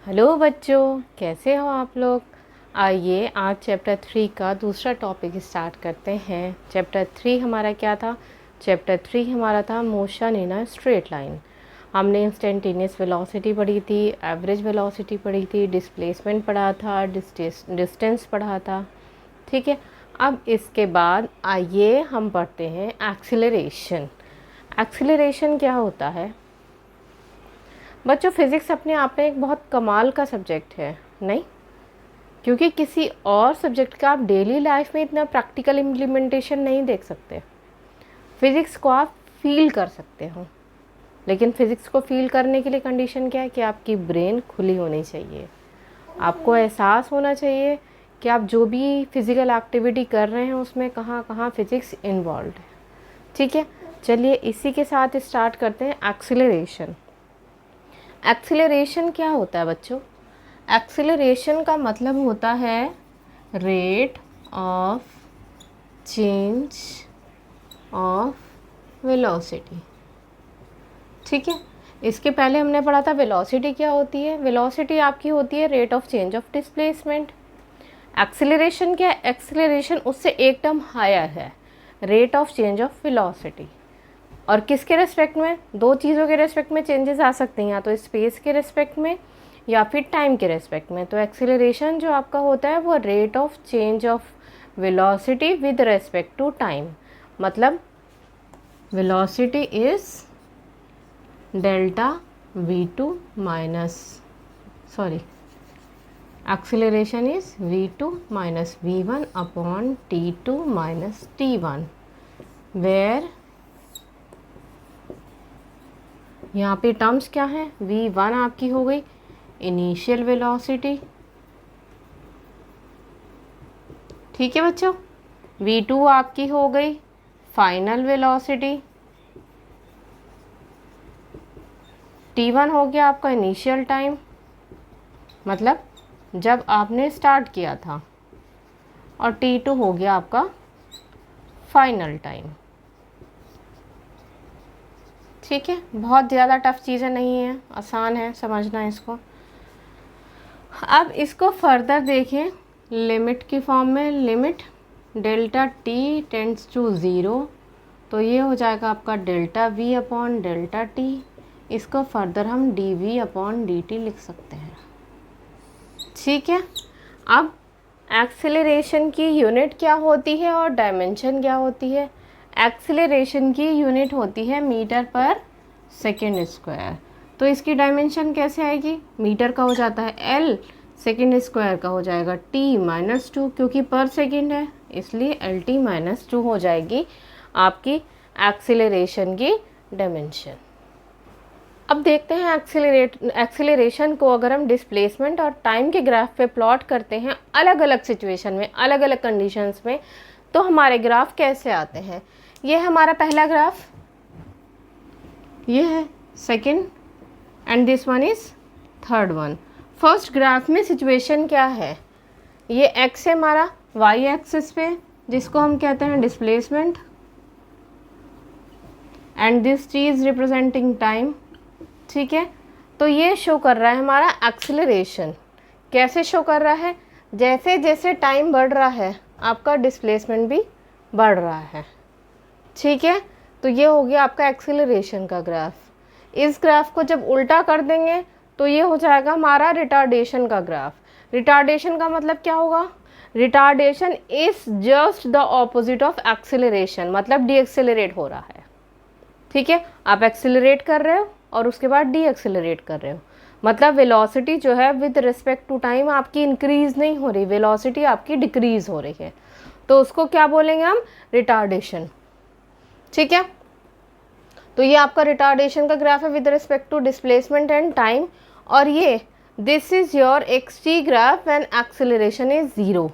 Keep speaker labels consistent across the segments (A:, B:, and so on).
A: Hello बच्चों, कैसे हो आप लोग। आइए आज चैप्टर 3 का दूसरा टॉपिक स्टार्ट करते हैं। चैप्टर 3 हमारा क्या था? चैप्टर 3 हमारा था motion in a straight line. हमने इंस्टेंटेनियस वेलोसिटी पढ़ी थी, एवरेज वेलोसिटी पढ़ी थी, डिस्प्लेसमेंट पढ़ा था, डिस्टेंस पढ़ा था। ठीक है, अब इसके बाद आइए हम पढ़ते हैं एक्सीलरेशन। एक्सीलरेशन क्या होता है बच्चों? फिज़िक्स अपने आप में एक बहुत कमाल का सब्जेक्ट है, नहीं? क्योंकि किसी और सब्जेक्ट का आप डेली लाइफ में इतना प्रैक्टिकल इम्प्लीमेंटेशन नहीं देख सकते। फिज़िक्स को आप फील कर सकते हो, लेकिन फ़िज़िक्स को फील करने के लिए कंडीशन क्या है कि आपकी ब्रेन खुली होनी चाहिए। आपको एहसास होना चाहिए कि आप जो भी फिज़िकल एक्टिविटी कर रहे हैं उसमें कहाँ कहाँ फिज़िक्स इन्वॉल्व है। ठीक है, चलिए इसी के साथ स्टार्ट करते हैं एक्सीलरेशन। एक्सीलरेशन क्या होता है बच्चों? एक्सीलरेशन का मतलब होता है rate of change of velocity. ठीक है, इसके पहले हमने पढ़ा था वेलोसिटी क्या होती है। वेलोसिटी आपकी होती है rate of change of displacement. Acceleration क्या है? एक्सीलरेशन उससे एक टर्म हायर है, rate of change of velocity. और किसके रेस्पेक्ट में? दो चीज़ों के रेस्पेक्ट में चेंजेस आ सकते हैं, या तो स्पेस के रेस्पेक्ट में या फिर टाइम के रेस्पेक्ट में। तो एक्सीलरेशन जो आपका होता है वो rate of change of velocity with respect to time. मतलब velocity is delta v2 minus acceleration is v2 minus v1 upon t2 minus t1, where यहाँ पे टर्म्स क्या है? v1 आपकी हो गई इनिशियल वेलोसिटी, ठीक है बच्चों। v2 आपकी हो गई फाइनल वेलोसिटी, t1 हो गया आपका इनिशियल टाइम, मतलब जब आपने स्टार्ट किया था, और t2 हो गया आपका फाइनल टाइम। ठीक है, बहुत ज़्यादा टफ चीज़ें नहीं है, आसान है समझना इसको। अब इसको फर्दर देखें लिमिट की फॉर्म में। Limit delta t tends to zero, तो ये हो जाएगा आपका delta v upon delta t. इसको फर्दर हम d v upon d t लिख सकते हैं। ठीक है, अब एक्सीलरेशन की यूनिट क्या होती है और डायमेंशन क्या होती है? एक्सीलरेशन की यूनिट होती है मीटर पर सेकेंड स्क्वायर। तो इसकी डायमेंशन कैसे आएगी? मीटर का हो जाता है एल, सेकेंड स्क्वायर का हो जाएगा टी माइनस टू, क्योंकि पर सेकेंड है इसलिए एल टी माइनस टू हो जाएगी आपकी एक्सीलरेशन की डायमेंशन। अब देखते हैं एक्सीलरेशन को अगर हम डिस्प्लेसमेंट और टाइम के ग्राफ पे प्लॉट करते हैं अलग अलग सिचुएशन में, अलग अलग कंडीशंस में, तो हमारे ग्राफ कैसे आते हैं। ये हमारा पहला ग्राफ, ये है second, and this one is third one. First graph में सिचुएशन क्या है? ये एक्स है हमारा वाई एक्सिस पे, जिसको हम कहते हैं displacement, and this T is representing time. ठीक है, तो ये शो कर रहा है हमारा एक्सीलरेशन। कैसे शो कर रहा है? जैसे जैसे टाइम बढ़ रहा है आपका डिस्प्लेसमेंट भी बढ़ रहा है। ठीक है, तो ये हो गया आपका एक्सीलरेशन का ग्राफ। इस ग्राफ को जब उल्टा कर देंगे तो ये हो जाएगा हमारा रिटार्डेशन का ग्राफ। रिटार्डेशन का मतलब क्या होगा? Retardation is just the opposite of acceleration, मतलब डी एक्सीलरेट हो रहा है। ठीक है, आप एक्सीलरेट कर रहे हो और उसके बाद डी एक्सीलरेट कर रहे हो, मतलब वेलोसिटी जो है विद रिस्पेक्ट टू टाइम आपकी इंक्रीज नहीं हो रही, वेलोसिटी आपकी डिक्रीज हो रही है। तो उसको क्या बोलेंगे हम? रिटार्डेशन। ठीक है, तो ये आपका रिटार्डेशन का ग्राफ है with respect to displacement and time. और ये this is your x t graph when acceleration is zero.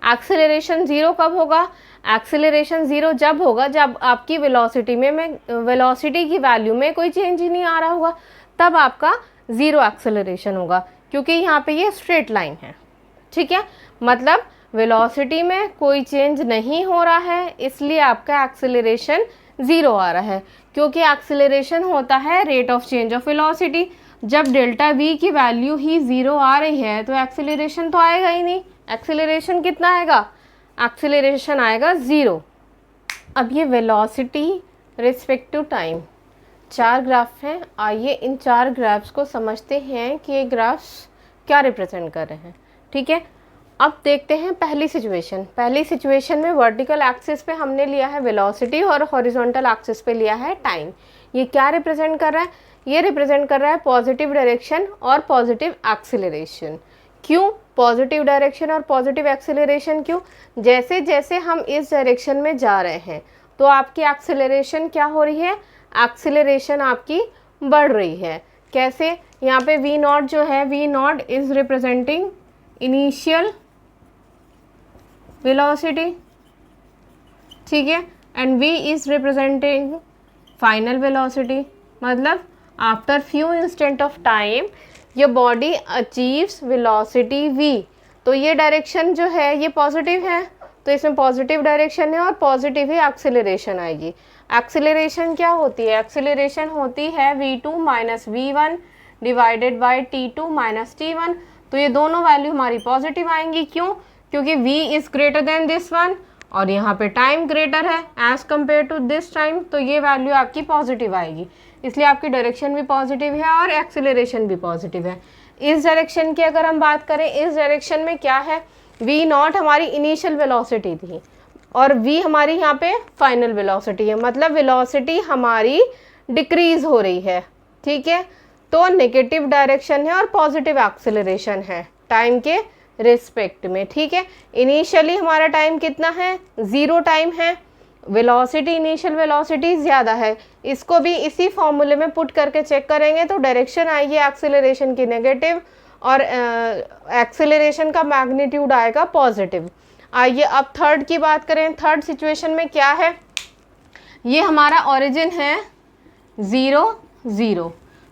A: Acceleration zero कब होगा? एक्सीलरेशन ज़ीरो जब होगा जब आपकी वेलोसिटी में वेलोसिटी की वैल्यू में कोई चेंज ही नहीं आ रहा होगा, तब आपका ज़ीरो एक्सीलरेशन होगा, क्योंकि यहाँ पे ये स्ट्रेट लाइन है। ठीक है, मतलब वेलोसिटी में कोई चेंज नहीं हो रहा है, इसलिए आपका एक्सीलरेशन ज़ीरो आ रहा है, क्योंकि एक्सीलरेशन होता है rate of change of velocity. जब डेल्टा वी की वैल्यू ही 0 आ रही है तो एक्सेलरेशन तो आएगा ही नहीं। एक्सेलरेशन कितना आएगा? एक्सेलरेशन आएगा 0। अब ये velocity respect to time, 4 graph हैं। आइए इन 4 ग्राफ्स को समझते हैं कि ये ग्राफ्स क्या रिप्रेजेंट कर रहे हैं। ठीक है, अब देखते हैं पहली सिचुएशन में वर्टिकल एक्सिस पे हमने लिया है वेलोसिटी और हॉरिजॉन्टल एक्सिस पे लिया है टाइम। ये क्या रिप्रेजेंट कर रहा है? ये रिप्रेजेंट कर रहा है पॉजिटिव डायरेक्शन और पॉजिटिव एक्सीलरेशन। क्यों पॉजिटिव डायरेक्शन और पॉजिटिव एक्सीलरेशन? क्यों? जैसे जैसे हम इस डायरेक्शन में जा रहे हैं तो आपकी एक्सीलरेशन क्या हो रही है? एक्सीलरेशन आपकी बढ़ रही है। कैसे? यहाँ पे वी नॉट जो है, v naught is representing initial velocity, ठीक है, and v is representing final velocity. मतलब after few instant of time your body achieves velocity v। तो ये डायरेक्शन जो है ये पॉजिटिव है, तो इसमें पॉजिटिव डायरेक्शन है और पॉजिटिव ही एक्सेलरेशन आएगी। एक्सेलरेशन क्या होती है? एक्सेलरेशन होती है v2 minus v1 divided by t2 minus t1। तो ये दोनों वैल्यू हमारी पॉजिटिव आएंगी। क्यों? क्योंकि v is greater than this one और यहाँ पे टाइम ग्रेटर है as compare to this time, तो ये वैल्यू आपकी पॉजिटिव आएगी। इसलिए आपकी डायरेक्शन भी पॉजिटिव है और एक्सेलरेशन भी पॉजिटिव है। इस डायरेक्शन की अगर हम बात करें, इस डायरेक्शन में क्या है? v नॉट हमारी इनिशियल वेलोसिटी थी और v हमारी यहाँ पे फाइनल वेलोसिटी है, मतलब वेलोसिटी हमारी डिक्रीज हो रही है। ठीक है, तो नेगेटिव डायरेक्शन है और पॉजिटिव एक्सेलरेशन है टाइम के रिस्पेक्ट में। ठीक है, इनिशियली हमारा टाइम कितना है? 0 टाइम है, वेलोसिटी इनिशियल वेलोसिटी ज़्यादा है। इसको भी इसी फॉर्मूले में पुट करके चेक करेंगे तो डायरेक्शन आएगी एक्सेलरेशन की नेगेटिव और एक्सेलरेशन का मैग्नीट्यूड आएगा पॉजिटिव। आइए अब थर्ड की बात करें। थर्ड सिचुएशन में क्या है? ये हमारा ओरिजिन है 0 0।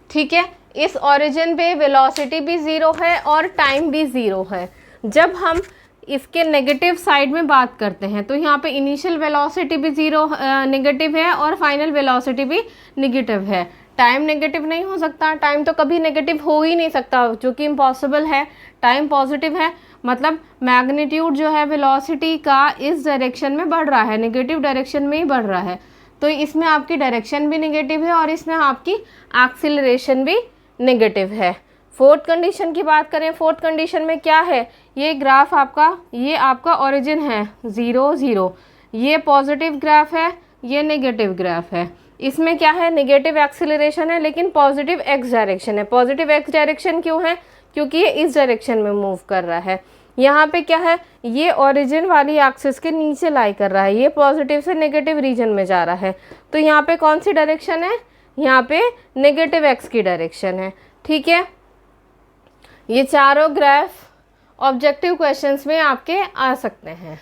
A: ठीक है, इस ओरिजिन पे वेलोसिटी भी 0 है और टाइम भी 0 है। जब हम इसके नेगेटिव साइड में बात करते हैं तो यहाँ पे इनिशियल वेलोसिटी भी 0 नेगेटिव है और फाइनल वेलोसिटी भी नेगेटिव है। टाइम नेगेटिव नहीं हो सकता, टाइम तो कभी नेगेटिव हो ही नहीं सकता, जो कि इम्पॉसिबल है। टाइम पॉजिटिव है, मतलब मैग्नीट्यूड जो है वेलोसिटी का इस डायरेक्शन में बढ़ रहा है, नेगेटिव डायरेक्शन में ही बढ़ रहा है। तो इसमें आपकी डायरेक्शन भी नेगेटिव है और इसमें आपकी एक्सीलरेशन भी नेगेटिव है। फोर्थ कंडीशन की बात करें, फोर्थ कंडीशन में क्या है? ये ग्राफ आपका, ये आपका ओरिजिन है 0 0, ये पॉजिटिव ग्राफ है, ये नेगेटिव ग्राफ है। इसमें क्या है? नेगेटिव एक्सीलरेशन है लेकिन पॉजिटिव एक्स डायरेक्शन है। पॉजिटिव एक्स डायरेक्शन क्यों है? क्योंकि ये इस डायरेक्शन में मूव कर रहा है। यहाँ पे क्या है? ये ओरिजिन वाली एक्सिस के नीचे लाई कर रहा है, ये पॉजिटिव से नेगेटिव रीजन में जा रहा है। तो यहाँ पे कौन सी डायरेक्शन है? यहाँ पे नेगेटिव एक्स की डायरेक्शन है। ठीक है, ये चारों ग्राफ ऑब्जेक्टिव क्वेश्चंस में आपके आ सकते हैं।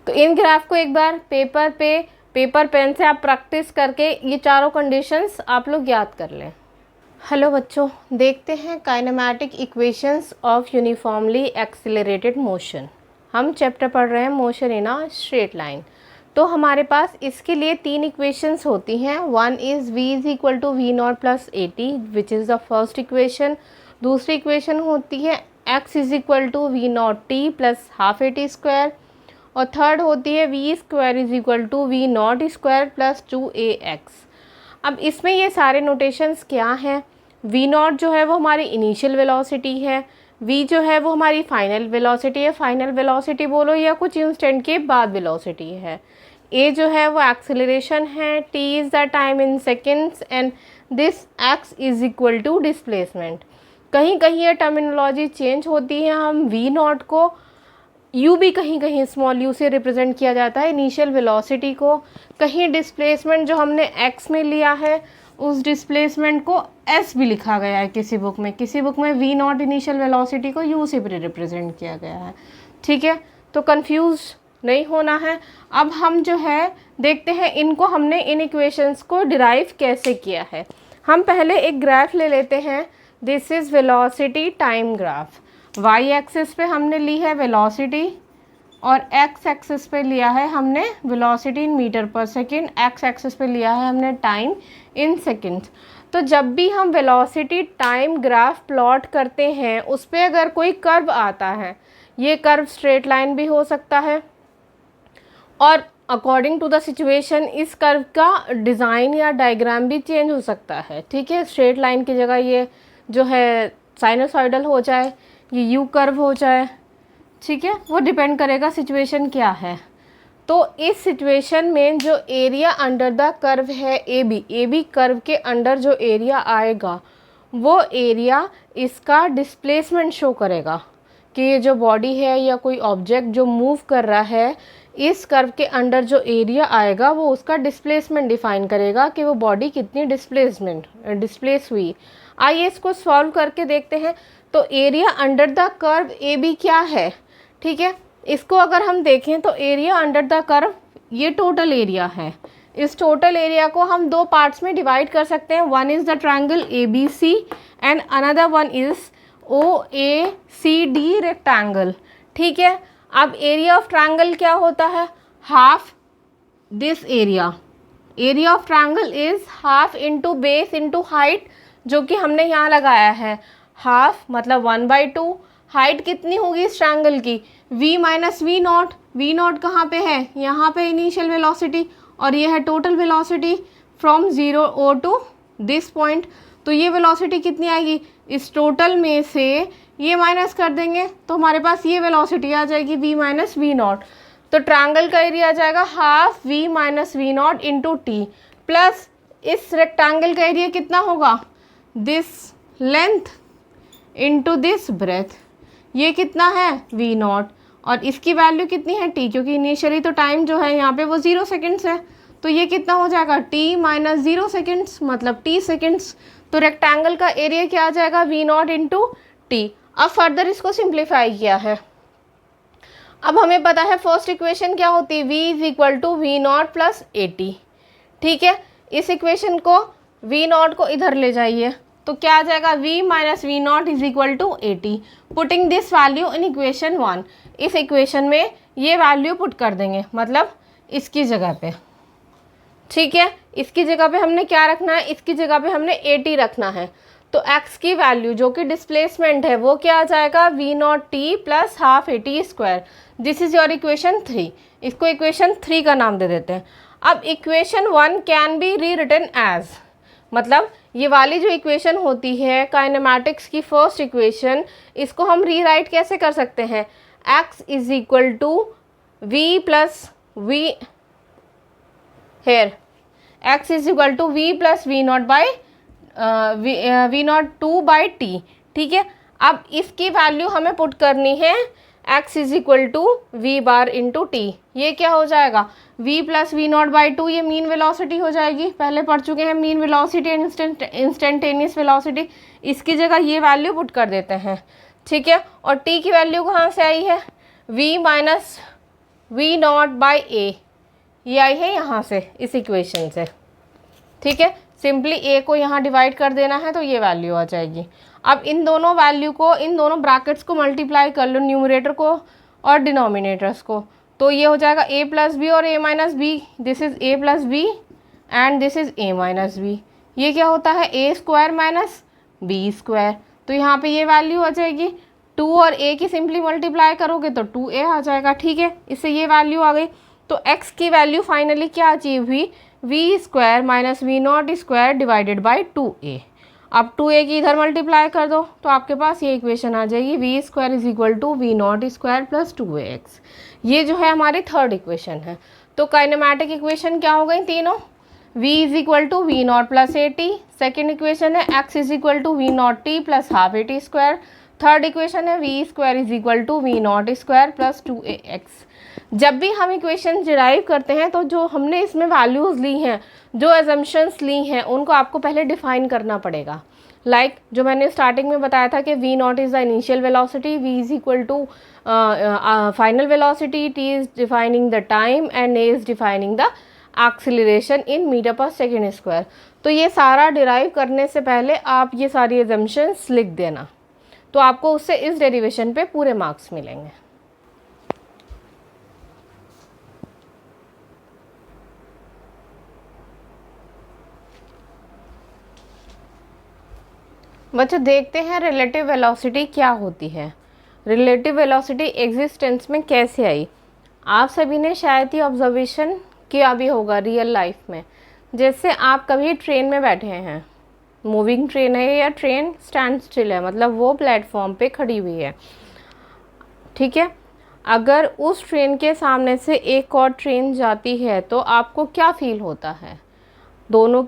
A: तो इन ग्राफ को एक बार पेपर पेन से आप प्रैक्टिस करके ये चारों कंडीशंस आप लोग याद कर लें। हेलो बच्चों, देखते हैं kinematic equations of uniformly accelerated motion. हम चैप्टर पढ़ रहे हैं motion in a straight line. तो हमारे पास इसके लिए 3 इक्वेशंस होती हैं। One is v is equal to v naught plus AT which is the first equation. दूसरी इक्वेशन होती है x is equal to v naught t plus half AT square. और थर्ड होती है v square is equal to v naught square plus 2ax। अब इसमें ये सारे नोटेशंस क्या हैं? v नॉट जो है वो हमारी इनिशियल वेलोसिटी है, v जो है वो हमारी फाइनल वेलोसिटी है, फाइनल वेलोसिटी बोलो या कुछ इंस्टेंट के बाद वेलोसिटी है। a जो है वो एक्सेलरेशन है, t is the time in seconds and this x is equal to displacement. कहीं कहीं ये टर्मिनोलॉजी चेंज होती है, हम v नॉट को u भी कहीं कहीं स्मॉल u से रिप्रेजेंट किया जाता है इनिशियल वेलोसिटी को। कहीं डिस्प्लेसमेंट जो हमने x में लिया है उस डिस्प्लेसमेंट को s भी लिखा गया है किसी बुक में v नॉट इनिशियल वेलोसिटी को u से भी रिप्रेजेंट किया गया है। ठीक है, तो कंफ्यूज नहीं होना है। अब हम जो है देखते हैं इनको हमने इन इक्वेशंस को डिराइव कैसे किया है। हम पहले एक ग्राफ ले लेते हैं, this is velocity time graph. Y axis पे हमने ली है वेलोसिटी और एक्स एक्सिस पे लिया है हमने वेलोसिटी इन metre per second, x axis पे लिया है हमने टाइम इन सेकेंड्स। तो जब भी हम वेलोसिटी टाइम ग्राफ प्लॉट करते हैं उस पर अगर कोई कर्व आता है, ये कर्व स्ट्रेट लाइन भी हो सकता है और अकॉर्डिंग टू द सिचुएशन इस कर्व का डिज़ाइन या डायग्राम भी चेंज हो सकता है। ठीक है, स्ट्रेट लाइन की जगह ये जो है साइनोसॉइडल हो जाए, ये यू कर्व हो जाए। ठीक है, वो डिपेंड करेगा सिचुएशन क्या है। तो इस सिचुएशन में जो एरिया अंडर द कर्व है ए बी कर्व के अंडर जो एरिया आएगा वो एरिया इसका डिस्प्लेसमेंट शो करेगा कि ये जो बॉडी है या कोई ऑब्जेक्ट जो मूव कर रहा है इस कर्व के अंडर जो एरिया आएगा वो उसका डिस्प्लेसमेंट डिफाइन करेगा कि वो बॉडी कितनी डिस्प्लेस हुई। आइए इसको सॉल्व करके देखते हैं। तो area under the curve a b क्या है? ठीक है, इसको अगर हम देखें तो एरिया अंडर द कर्व ये टोटल एरिया है। इस टोटल एरिया को हम दो पार्ट्स में डिवाइड कर सकते हैं। One is the triangle a b c and another one is o a c d rectangle. ठीक है, अब एरिया ऑफ ट्रायंगल क्या होता है? Half this area of triangle is half into base into height, जो कि हमने यहाँ लगाया है। हाफ मतलब 1/2। हाइट कितनी होगी इस ट्रायंगल की? v minus v naught. V naught कहाँ पे है? यहाँ पे इनिशियल वेलोसिटी, और ये है total velocity from 0 o to this point. तो ये वेलोसिटी कितनी आएगी? इस टोटल में से ये माइनस कर देंगे तो हमारे पास ये वेलोसिटी आ जाएगी v माइनस वी नॉट। तो ट्रायंगल का एरिया आ जाएगा half v minus v naught into t, plus इस रेक्टेंगल का एरिया कितना होगा? This length into this breadth, ये कितना है? v नॉट, और इसकी वैल्यू कितनी है? t, क्योंकि इनिशियली तो टाइम जो है यहाँ पे वो 0 सेकेंड्स है। तो ये कितना हो जाएगा? t माइनस 0 सेकेंड्स मतलब t सेकेंड्स। तो रेक्टेंगल का एरिया क्या आ जाएगा? v not into T. अब फर्दर इसको सिंप्लीफाई किया है। अब हमें पता है फर्स्ट इक्वेशन क्या होती है? v is equal to v naught plus a t. ठीक है, इस इक्वेशन को v नॉट को इधर ले जाइए तो क्या आ जाएगा? v minus v naught is equal to a t. Putting this value in equation 1, इस इक्वेशन में ये वैल्यू पुट कर देंगे, मतलब इसकी जगह पे। ठीक है, इसकी जगह पे हमने क्या रखना है? इसकी जगह पे हमने ए टी रखना है। तो x की वैल्यू जो कि डिस्प्लेसमेंट है वो क्या आ जाएगा? v not t plus half a t square. This is your equation 3। इसको इक्वेशन 3 का नाम दे देते हैं। अब इक्वेशन 1 कैन बी री रिटन एज, मतलब ये वाली जो इक्वेशन होती है काइनेमैटिक्स की फर्स्ट इक्वेशन, इसको हम रीराइट कैसे कर सकते हैं? x is equal to v plus v, here x is equal to v plus v naught by v naught 2/t। ठीक है, अब इसकी वैल्यू हमें पुट करनी है x is equal to v bar into t. ये क्या हो जाएगा? v plus v naught by 2, ये मीन वेलोसिटी हो जाएगी। पहले पढ़ चुके हैं मीन वेलोसिटी इंस्टेंटेनियस वेलोसिटी। इसकी जगह ये वैल्यू पुट कर देते हैं। ठीक है, और t की वैल्यू कहाँ से आई है? v minus v naught by a, ये आई है यहाँ से, इस इक्वेशन से। ठीक है, सिंपली a को यहाँ डिवाइड कर देना है तो ये वैल्यू आ जाएगी। अब इन दोनों वैल्यू को, इन दोनों ब्रैकेट्स को मल्टीप्लाई कर लो, न्यूमरेटर को और डिनोमिनेटर्स को, तो ये हो जाएगा a प्लस बी और a minus b. This is a plus b and this is a minus b. ये क्या होता है? a square minus b square. तो यहाँ पे ये वैल्यू आ जाएगी। 2 और a की सिंपली मल्टीप्लाई करोगे तो 2a आ जाएगा। ठीक है, इससे ये वैल्यू आ गई। तो x की वैल्यू फाइनली क्या अचीव हुई? V square minus v naught square divided by 2a। अब 2a की इधर मल्टीप्लाई कर दो तो आपके पास ये इक्वेशन आ जाएगी, v square is equal to v naught square plus 2ax। ये जो है हमारी थर्ड इक्वेशन है। तो काइनेमैटिक इक्वेशन क्या हो गई तीनों? v is equal to v naught plus a t. Second equation है x is equal to v naught t plus half a t square. Third equation है v square is equal to v naught square plus 2ax। जब भी हम equation derive करते हैं तो जो हमने इसमें वैल्यूज़ ली हैं, जो एजम्पशंस ली हैं, उनको आपको पहले डिफाइन करना पड़ेगा। लाइक जो मैंने स्टार्टिंग में बताया था कि v naught is the initial velocity, v is equal to final velocity, t is defining the time and a is defining the acceleration in metre per second square. तो ये सारा डिराइव करने से पहले आप ये सारी एजम्पशंस लिख देना, तो आपको उससे इस डेरिवेशन पे पूरे मार्क्स मिलेंगे। बच्चों देखते हैं रिलेटिव वेलोसिटी क्या होती है। रिलेटिव वेलोसिटी एग्जिस्टेंस में कैसे आई। आप सभी ने शायद ही ऑब्जर्वेशन किया भी होगा रियल लाइफ में। जैसे आप कभी ट्रेन में बैठे हैं, मूविंग ट्रेन है या ट्रेन स्टैंड स्टिल है, मतलब वो प्लेटफॉर्म पे खड़ी हुई है, ठीक है। अगर उस ट्रेन के सामने से एक और ट्रेन जाती है तो आपको क्या फील होता है। दोनों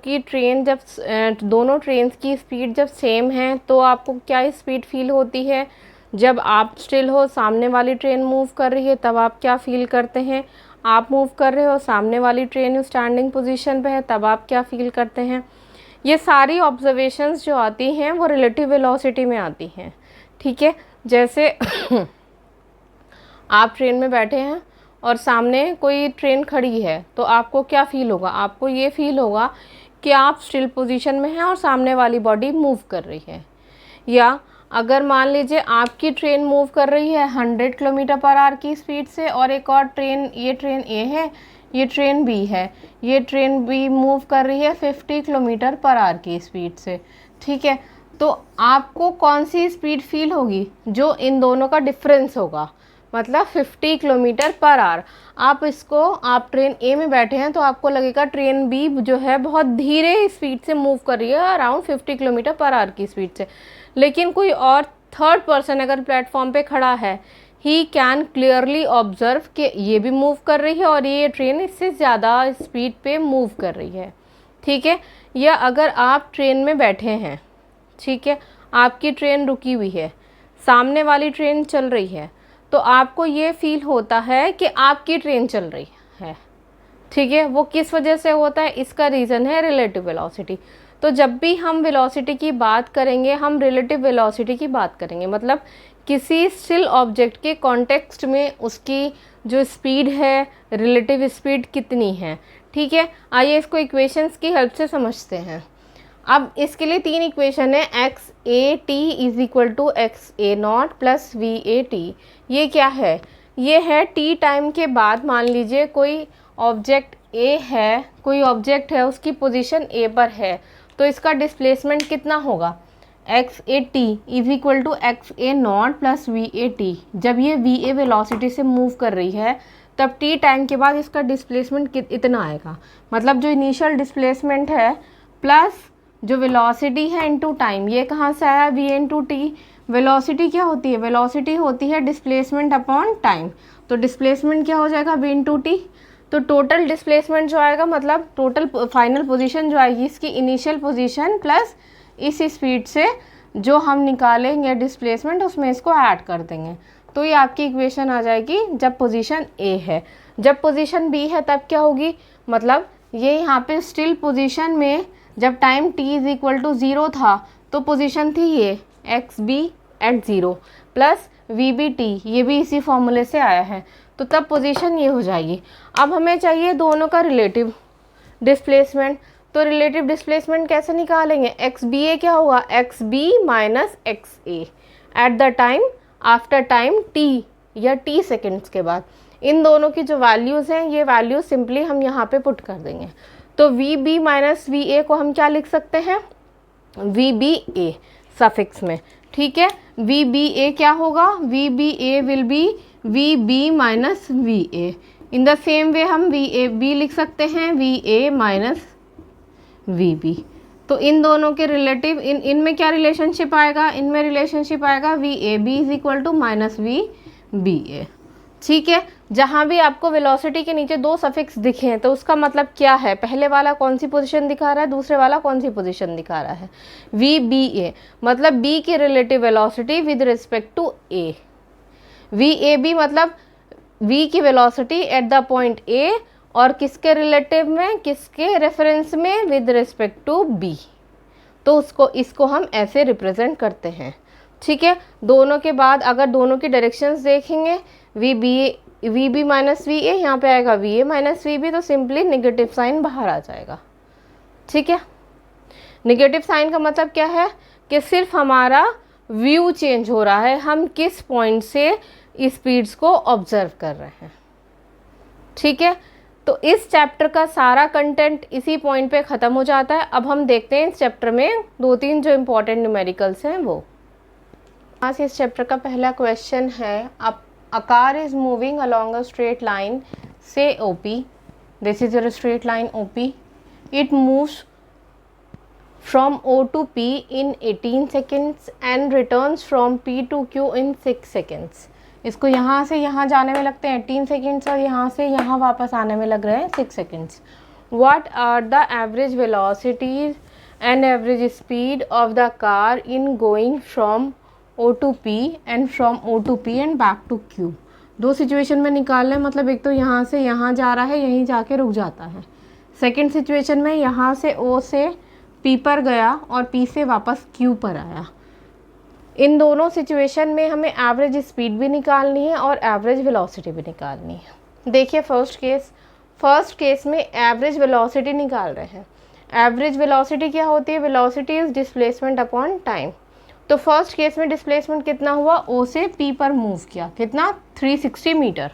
A: ट्रेन्स की स्पीड जब सेम है तो आपको क्या स्पीड फील होती है। जब आप स्टिल हो, सामने वाली ट्रेन मूव कर रही है, तब आप क्या फील करते हैं। आप मूव कर रहे हो, सामने वाली ट्रेन स्टैंडिंग पोजीशन पे है, तब आप क्या फील करते हैं। ये सारी ऑब्जर्वेशंस जो आती हैं वो रिलेटिव वेलोसिटी में आती हैं, ठीक है। जैसे आप ट्रेन में बैठे हैं और सामने कोई ट्रेन खड़ी है तो आपको क्या फील होगा। आपको ये फील होगा कि आप स्टिल पोजीशन में हैं और सामने वाली बॉडी मूव कर रही है। या अगर मान लीजिए आपकी ट्रेन मूव कर रही है 100 किलोमीटर पर आवर की स्पीड से और एक और ट्रेन, ये ट्रेन ए है, ये ट्रेन बी है, ये ट्रेन बी मूव कर रही है 50 किलोमीटर पर आवर की स्पीड से, ठीक है। तो आपको कौन सी स्पीड फील होगी, जो इन दोनों का डिफरेंस होगा, मतलब 50 किलोमीटर पर आवर। आप ट्रेन ए में बैठे हैं तो आपको लगेगा ट्रेन बी जो है बहुत धीरे स्पीड से मूव कर रही है, अराउंड 50 किलोमीटर पर आवर की स्पीड से। लेकिन कोई और थर्ड पर्सन अगर प्लेटफॉर्म पे खड़ा है, ही कैन क्लियरली ऑब्जर्व कि ये भी मूव कर रही है और ये ट्रेन इससे ज़्यादा स्पीड पे मूव कर रही है, ठीक है। या अगर आप ट्रेन में बैठे हैं, ठीक है, आपकी ट्रेन रुकी हुई है, सामने वाली ट्रेन चल रही है, तो आपको ये फील होता है कि आपकी ट्रेन चल रही है, ठीक है। वो किस वजह से होता है, इसका रीज़न है रिलेटिव वेलोसिटी। तो जब भी हम वेलोसिटी की बात करेंगे, हम रिलेटिव वेलोसिटी की बात करेंगे, मतलब किसी स्टिल ऑब्जेक्ट के कॉन्टेक्स्ट में उसकी जो स्पीड है, रिलेटिव स्पीड कितनी है, ठीक है। आइए इसको इक्वेशंस की हेल्प से समझते हैं। अब इसके लिए 3 इक्वेशन है, x a t is equal to x a naught plus v a t. ये क्या है, ये है टी टाइम के बाद मान लीजिए कोई ऑब्जेक्ट ए है, कोई ऑब्जेक्ट है, उसकी पोजीशन ए पर है, तो इसका डिस्प्लेसमेंट कितना होगा, x a t is equal to x a naught plus v a t. जब ये वी ए वेलोसिटी से मूव कर रही है तब टी टाइम के बाद इसका डिस्प्लेसमेंट इतना आएगा, मतलब जो इनिशियल डिस्प्लेसमेंट है प्लस जो वेलोसिटी है इनटू टाइम। ये कहाँ से आया, वी इनटू टी। वेलोसिटी क्या होती है, वेलोसिटी होती है डिस्प्लेसमेंट अपॉन टाइम। तो डिस्प्लेसमेंट क्या हो जाएगा, वी इनटू टी। तो टोटल डिस्प्लेसमेंट जो आएगा, मतलब टोटल फाइनल पोजीशन जो आएगी, इसकी इनिशियल पोजीशन प्लस इस स्पीड से जो हम निकालेंगे डिस्प्लेसमेंट, उसमें इसको ऐड कर देंगे। तो ये आपकी इक्वेशन आ जाएगी जब पोजीशन ए है। जब पोजीशन बी है तब क्या होगी, मतलब ये यहाँ पे स्टिल पोजीशन में जब time t is equal to 0 था तो पोजीशन थी ये x b at 0 plus v b t, ये भी इसी फॉर्मूले से आया है, तो तब पोजीशन ये हो जाएगी। अब हमें चाहिए दोनों का रिलेटिव डिस्प्लेसमेंट। तो रिलेटिव डिस्प्लेसमेंट कैसे निकालेंगे, एक्स बी ए क्या होगा, x b minus x a at the time after time t या टी सेकेंड्स के बाद। इन दोनों की जो वैल्यूज़ हैं, ये वैल्यूज सिंपली हम यहाँ पे पुट कर देंगे। तो v b minus v a को हम क्या लिख सकते हैं, वी बी ए सफिक्स में, ठीक है। वी बी ए क्या होगा, v b a will be v b minus v a. In the same way हम वी ए बी लिख सकते हैं, v a minus v b. तो इन दोनों के रिलेटिव इनमें क्या रिलेशनशिप आएगा, इनमें रिलेशनशिप आएगा v a b is equal to minus v b a, ठीक है। जहाँ भी आपको वेलोसिटी के नीचे 2 सफिक्स दिखे हैं तो उसका मतलब क्या है, पहले वाला कौन सी पोजीशन दिखा रहा है, दूसरे वाला कौन सी पोजीशन दिखा रहा है, वी बी ए, मतलब बी की relative velocity with respect to a. V a b मतलब वी की velocity at the point a और किसके रिलेटिव में, किसके रेफरेंस में, विद रिस्पेक्ट टू बी। तो इसको हम ऐसे रिप्रेजेंट करते हैं, ठीक है। दोनों के बाद अगर दोनों की डायरेक्शंस देखेंगे, v b minus v a, यहाँ पे आएगा v a minus v b, तो सिंपली नेगेटिव साइन बाहर आ जाएगा, ठीक है। नेगेटिव साइन का मतलब क्या है कि सिर्फ हमारा व्यू चेंज हो रहा है, हम किस पॉइंट से स्पीड्स को ऑब्जर्व कर रहे हैं, ठीक है। तो इस चैप्टर का सारा कंटेंट इसी पॉइंट पे ख़त्म हो जाता है। अब हम देखते हैं इस चैप्टर में 2-3 जो इम्पोर्टेंट न्यूमेरिकल्स हैं वो। यहाँ से इस चैप्टर का पहला क्वेश्चन है, a car is moving along a straight line, say OP. This is your straight line OP. It moves from O to P in 18 seconds and returns from P to Q in 6 seconds. इसको यहाँ से यहाँ जाने में लगते हैं 18 seconds और यहाँ से यहाँ वापस आने में लग रहे हैं 6 seconds. What are the average velocities and average speed of the car in going from O to P and from O to P and back to Q? दो सिचुएशन में निकाल लें, मतलब एक तो यहाँ से यहाँ जा रहा है, यहीं जाके रुक जाता है. सेकेंड सिचुएशन में यहाँ से O से P पर गया और P से वापस Q पर आया. इन दोनों सिचुएशन में हमें एवरेज स्पीड भी निकालनी है और एवरेज वेलोसिटी भी निकालनी है. देखिए फर्स्ट केस में एवरेज वेलोसिटी निकाल रहे हैं. एवरेज वेलोसिटी क्या होती है? Velocity is displacement upon time. तो फर्स्ट केस में डिस्प्लेसमेंट कितना हुआ? O से P पर मूव किया, कितना? 360 मीटर.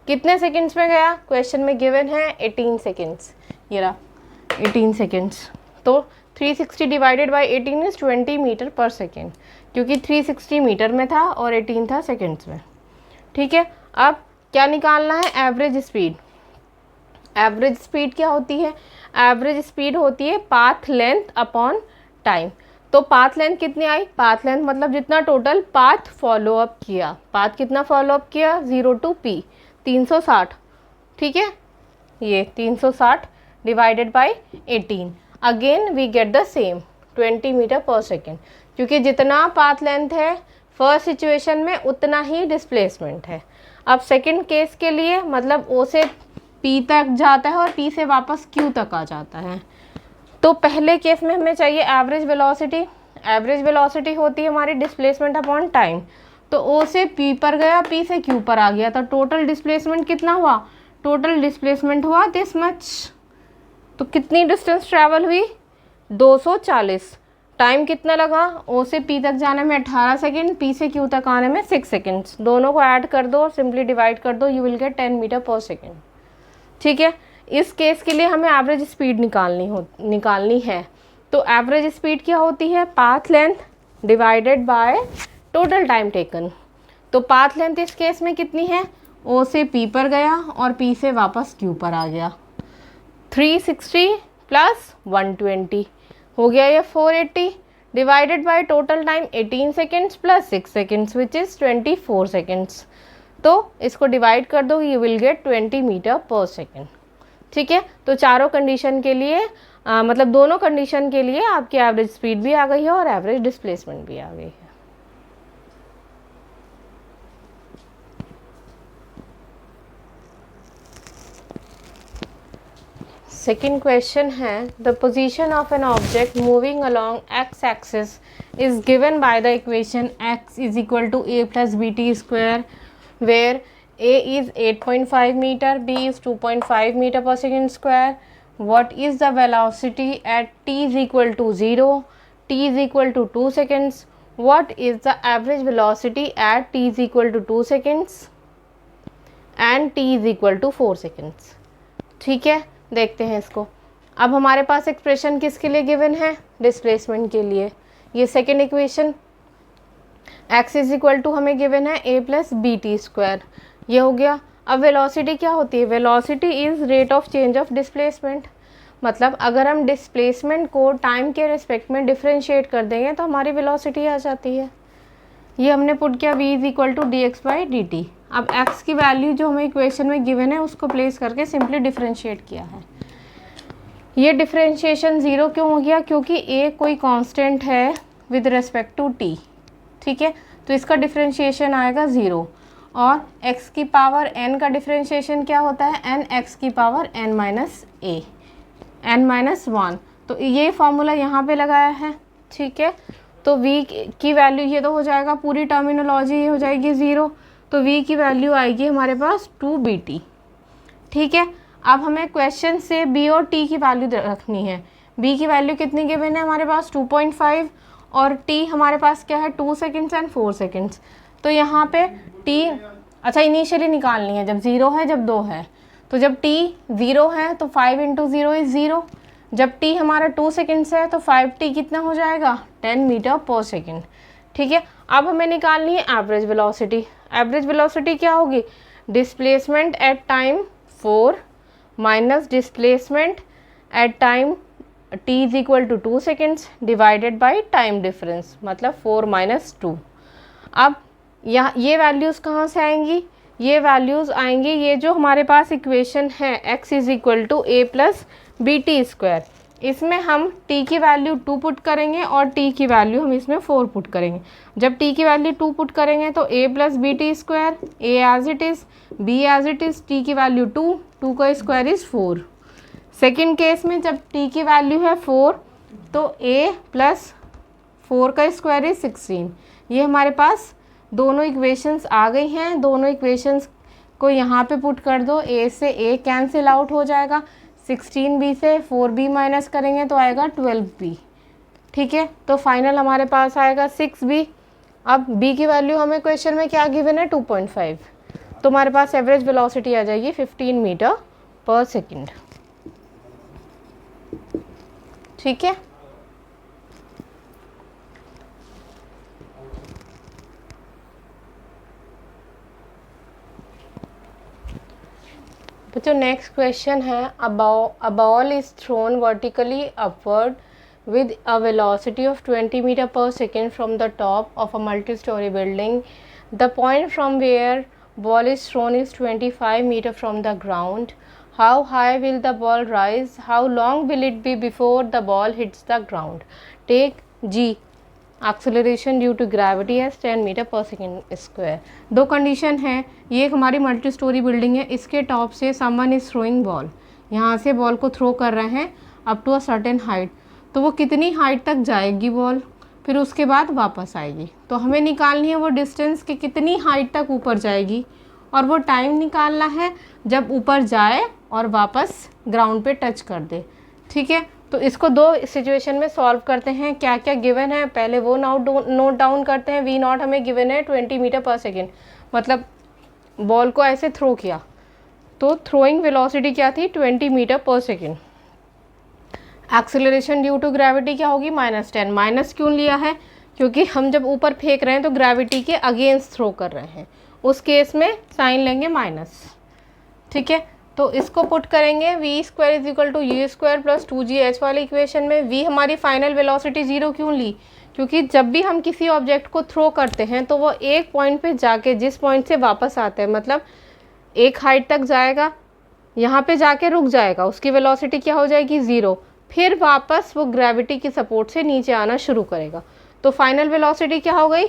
A: कितने सेकेंड्स में गया? क्वेश्चन में गिवन है 18 सेकेंड्स. ये रहा 18 सेकेंड्स. तो 360 divided by 18 is 20 metre per second, क्योंकि 360 मीटर में था और 18 था सेकेंड्स में. ठीक है. अब क्या निकालना है? Average speed. एवरेज स्पीड क्या होती है? एवरेज स्पीड होती है पाथ लेंथ अपॉन टाइम. तो पाथ लेंथ कितनी आई? पाथ लेंथ मतलब जितना टोटल पाथ फॉलो अप किया. पाथ कितना फॉलो अप किया? 0 to P 360. ठीक है, ये 360 divided by 18. Again we get the same 20 metre per second, क्योंकि जितना पाथ लेंथ है फर्स्ट सिचुएशन में उतना ही डिस्प्लेसमेंट है. अब सेकंड केस के लिए मतलब O से P तक जाता है और P से वापस Q तक आ जाता है. तो पहले केस में हमें चाहिए एवरेज वेलोसिटी. एवरेज वेलोसिटी होती है हमारी डिस्प्लेसमेंट अपॉन टाइम. तो O से P पर गया, P से Q पर आ गया, तो टोटल डिस्प्लेसमेंट कितना हुआ? टोटल डिस्प्लेसमेंट हुआ दिस मच. तो कितनी डिस्टेंस ट्रैवल हुई? 240. टाइम कितना लगा? O से P तक जाने में 18 सेकेंड, P से Q तक आने में 6 सेकेंड्स. दोनों को ऐड कर दो और सिंपली डिवाइड कर दो, you will get 10 metre per second. ठीक है. इस केस के लिए हमें एवरेज स्पीड निकालनी है. तो एवरेज स्पीड क्या होती है? Path length divided by total time taken. तो पाथ लेंथ इस केस में कितनी है? O से P पर गया और P से वापस Q पर आ गया. 360 प्लस 120 हो गया ये 480 divided by total time 18 seconds plus 6 seconds which is 24 seconds. तो इसको डिवाइड कर दो, you will get 20 metre per second. ठीक है. तो चारों कंडीशन के लिए मतलब दोनों कंडीशन के लिए आपकी एवरेज स्पीड भी आ गई है और एवरेज डिस्प्लेसमेंट भी आ गई है. Second question is, the position of an object moving along x axis is given by the equation x is equal to a plus bt square, where A is 8.5 meter, B is 2.5 meter per second square. What is the velocity at t is equal to 0, t is equal to 2 seconds? What is the average velocity at t is equal to 2 seconds and t is equal to 4 seconds? ठीक है, देखते हैं इसको. अब हमारे पास expression किसके लिए given है? डिस्प्लेसमेंट के लिए. ये second equation x is equal to हमें गिवन है a plus b t square, ये हो गया. अब वेलोसिटी क्या होती है? Velocity is rate of change of displacement. मतलब अगर हम डिस्प्लेसमेंट को टाइम के रिस्पेक्ट में डिफ्रेंशिएट कर देंगे तो हमारी वेलोसिटी आ जाती है. ये हमने पुट किया v is equal to d x by d t. अब x की वैल्यू जो हमें इक्वेशन में गिवन है उसको प्लेस करके सिंपली डिफ्रेंशिएट किया है. ये डिफ्रेंशिएशन ज़ीरो क्यों हो गया? क्योंकि a कोई कांस्टेंट है विद रिस्पेक्ट टू t. ठीक है. तो इसका डिफ्रेंशिएशन आएगा ज़ीरो. और x की पावर n का डिफ्रेंशिएशन क्या होता है? n x की power n minus a, n minus 1. तो ये फॉर्मूला यहाँ पे लगाया है. ठीक है. तो v की वैल्यू ये तो हो जाएगा, पूरी टर्मिनोलॉजी हो जाएगी ज़ीरो. तो v की वैल्यू आएगी हमारे पास 2bt. ठीक है. अब हमें क्वेश्चन से b और t की वैल्यू रखनी है. b की वैल्यू कितनी गिवन है हमारे पास? 2.5 और t हमारे पास क्या है? 2 सेकेंड्स एंड 4 सेकेंड्स. तो यहाँ पे t अच्छा इनिशियली निकालनी है, जब 0 है जब 2 है. तो जब t 0 है तो 5 इंटू 0 इज़ 0। जब t हमारा 2 सेकेंड्स है तो 5t कितना हो जाएगा 10 मीटर पर सेकेंड। ठीक है, अब हमें निकालनी है एवरेज वेलोसिटी। एवरेज वेलोसिटी क्या होगी, displacement at time 4 minus displacement at time t is equal to 2 seconds divided by time difference, मतलब 4 माइनस 2। अब यहाँ ये वैल्यूज़ कहाँ से आएंगी, ये वैल्यूज़ आएंगी, ये जो हमारे पास इक्वेशन है x is equal to a plus b t square, इसमें हम t की वैल्यू 2 पुट करेंगे और t की वैल्यू हम इसमें 4 पुट करेंगे। जब t की वैल्यू 2 पुट करेंगे तो a plus b t square, a as it is, b as it is, t की वैल्यू 2, 2 का स्क्वायर इज़ 4। सेकेंड केस में जब t की वैल्यू है 4 तो a प्लस 4 का स्क्वायर इज 16। ये हमारे पास दोनों इक्वेशंस आ गई हैं। दोनों इक्वेशंस को यहाँ पे पुट कर दो, a से a कैंसिल आउट हो जाएगा, 16b से 4b माइनस करेंगे तो आएगा 12b। ठीक है, तो फाइनल हमारे पास आएगा 6b। अब b की वैल्यू हमें क्वेश्चन में क्या गिवन है 2.5, तो हमारे पास एवरेज वेलोसिटी आ जाएगी 15 मीटर पर सेकेंड। ठीक है, बच्चों नेक्स्ट क्वेश्चन है, a ball is thrown vertically upward with a velocity of 20 meter per second from the top of a multi-story building. The point from where ball is thrown is 25 meter from the ground. How high will the ball rise? How long will it be before the ball hits the ground? Take G. Acceleration due to gravity है 10 metre per second square. दो condition है, ये एक हमारी multi storey building है, इसके top से someone is throwing ball, यहाँ से बॉल को थ्रो कर रहे हैं up to a certain height, तो वो कितनी हाइट तक जाएगी बॉल, फिर उसके बाद वापस आएगी। तो हमें निकालनी है वो डिस्टेंस कि कितनी हाइट तक ऊपर जाएगी, और वो टाइम निकालना है जब ऊपर जाए और वापस ग्राउंड पे टच कर दे। ठीक है, तो इसको दो सिचुएशन में सॉल्व करते हैं। क्या क्या गिवन है पहले वो नोट डाउन करते हैं। v0 हमें गिवन है 20 मीटर पर सेकेंड, मतलब बॉल को ऐसे थ्रो किया तो थ्रोइंग वेलोसिटी क्या थी 20 मीटर पर सेकेंड। एक्सेलरेशन ड्यू टू ग्रेविटी क्या होगी -10। माइनस क्यों लिया है, क्योंकि हम जब ऊपर फेंक रहे हैं तो ग्रेविटी के अगेंस्ट थ्रो कर रहे हैं, उस केस में साइन लेंगे माइनस। ठीक है, तो इसको पुट करेंगे v square is equal to you square plus 2gh वाले इक्वेशन में। v हमारी फाइनल वेलोसिटी 0 क्यों ली, क्योंकि जब भी हम किसी ऑब्जेक्ट को थ्रो करते हैं तो वो एक पॉइंट पे जाके जिस पॉइंट से वापस आता है, मतलब एक हाइट तक जाएगा, यहाँ पे जाके रुक जाएगा, उसकी वेलोसिटी क्या हो जाएगी 0, फिर वापस वो ग्रेविटी की सपोर्ट से नीचे आना शुरू करेगा, तो फाइनल वेलोसिटी क्या हो गई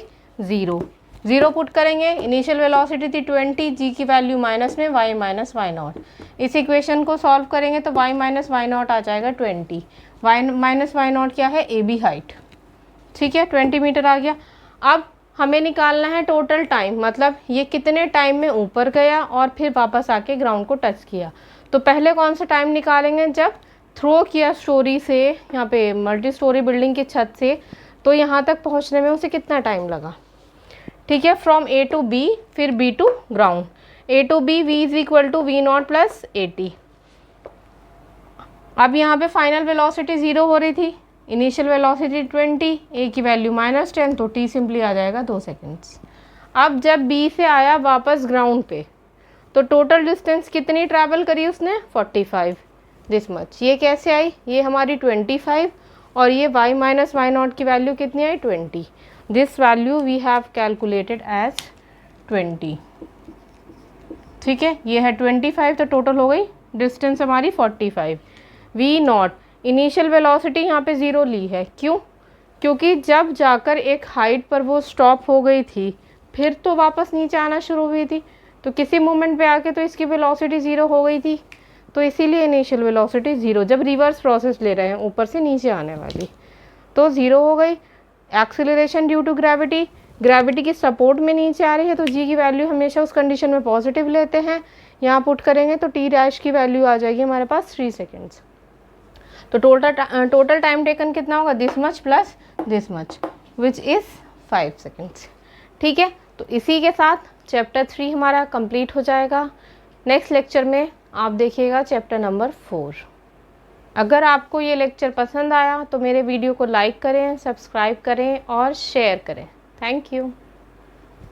A: 0 पुट करेंगे। इनिशियल वेलोसिटी थी 20, जी की वैल्यू माइनस में y माइनस वाई नॉट। इस इक्वेशन को सॉल्व करेंगे तो y माइनस वाई नॉट आ जाएगा 20। y माइनस वाई नॉट क्या है, AB हाइट। ठीक है, 20 मीटर आ गया। अब हमें निकालना है टोटल टाइम, मतलब ये कितने टाइम में ऊपर गया और फिर वापस आके ग्राउंड को टच किया। तो पहले कौन सा टाइम निकालेंगे, जब थ्रो किया स्टोरी से, यहाँ पे मल्टी स्टोरी बिल्डिंग की छत से, तो यहाँ तक पहुँचने में उसे कितना टाइम लगा। ठीक है, फ्रॉम A टू B, फिर B to ground, A to B, V is equal to v0 plus 80। अब यहाँ पे फाइनल वेलोसिटी 0 हो रही थी, इनिशियल वेलोसिटी 20, A की वैल्यू -10, तो T सिंपली आ जाएगा 2 सेकेंड्स। अब जब B से आया वापस ग्राउंड पे, तो टोटल डिस्टेंस कितनी ट्रैवल करी उसने 45 दिस मच। ये कैसे आई, ये हमारी 25 और ये y माइनस वाई नॉट की वैल्यू कितनी आई 20। This value we have calculated as 20। ठीक है, ये है 25, तो टोटल हो गई डिस्टेंस हमारी 45। v0 इनिशियल वेलोसिटी यहाँ पे 0 ली है, क्यों, क्योंकि जब जाकर एक हाइट पर वो स्टॉप हो गई थी फिर तो वापस नीचे आना शुरू हुई थी, तो किसी मोमेंट पे आके तो इसकी वेलोसिटी 0 हो गई थी, तो इसीलिए इनिशियल वेलोसिटी 0। जब रिवर्स प्रोसेस ले रहे हैं ऊपर से नीचे आने वाली, तो 0 हो गई। Acceleration due to gravity, gravity की सपोर्ट में नीचे आ रही है, तो जी की वैल्यू हमेशा उस कंडीशन में पॉजिटिव लेते हैं। यहाँ पुट करेंगे तो टी डैश की वैल्यू आ जाएगी हमारे पास 3 सेकेंड्स। तो टोटल टाइम टेकन कितना होगा, this much plus this much, which is 5 seconds. ठीक है, तो इसी के साथ चैप्टर 3 हमारा कंप्लीट हो जाएगा। नेक्स्ट लेक्चर में आप देखिएगा चैप्टर नंबर 4। अगर आपको ये लेक्चर पसंद आया तो मेरे वीडियो को लाइक करें, सब्सक्राइब करें और शेयर करें। Thank you.